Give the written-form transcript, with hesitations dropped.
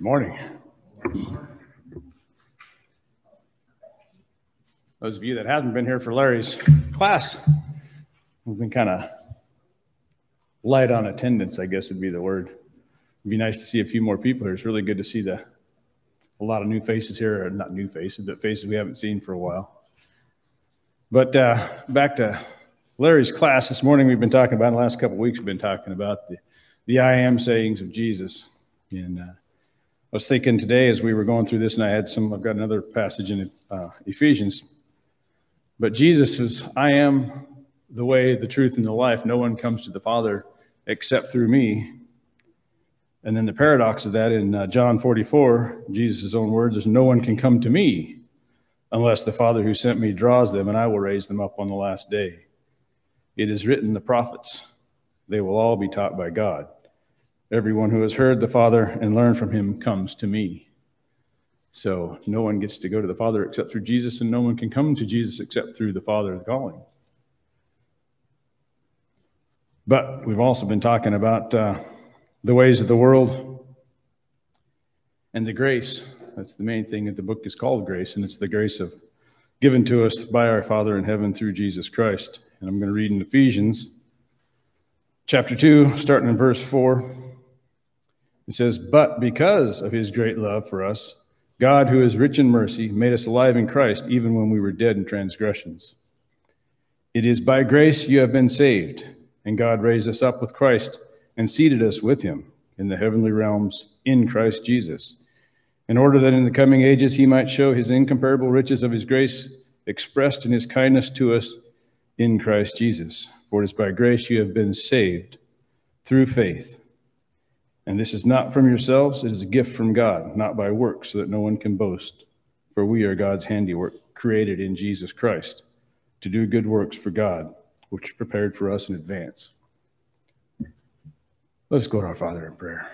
Morning. Those of you that haven't been here for Larry's class, we've been kind of light on attendance, I guess would be the word. It'd be nice to see a few more people here. It's really good to see a lot of new faces here, or not new faces, but faces we haven't seen for a while. But back to Larry's class this morning, we've been talking about, in the last couple of weeks, we've been talking about the I am sayings of Jesus. And I was thinking today as we were going through this, and I've got another passage in Ephesians. But Jesus says, I am the way, the truth, and the life. No one comes to the Father except through me. And then the paradox of that in John 44, Jesus' own words is, no one can come to me unless the Father who sent me draws them, and I will raise them up on the last day. It is written, the prophets, they will all be taught by God. Everyone who has heard the Father and learned from him comes to me. So no one gets to go to the Father except through Jesus, and no one can come to Jesus except through the Father calling. But we've also been talking about the ways of the world and the grace. That's the main thing that the book is called grace, and it's the grace of given to us by our Father in heaven through Jesus Christ. And I'm going to read in Ephesians chapter 2, starting in verse 4. It says, but because of his great love for us, God, who is rich in mercy, made us alive in Christ, even when we were dead in transgressions. It is by grace you have been saved, and God raised us up with Christ and seated us with him in the heavenly realms in Christ Jesus, in order that in the coming ages he might show his incomparable riches of his grace expressed in his kindness to us in Christ Jesus. For it is by grace you have been saved through faith. And this is not from yourselves, it is a gift from God, not by works, so that no one can boast. For we are God's handiwork, created in Jesus Christ, to do good works for God, which are prepared for us in advance. Let's go to our Father in prayer.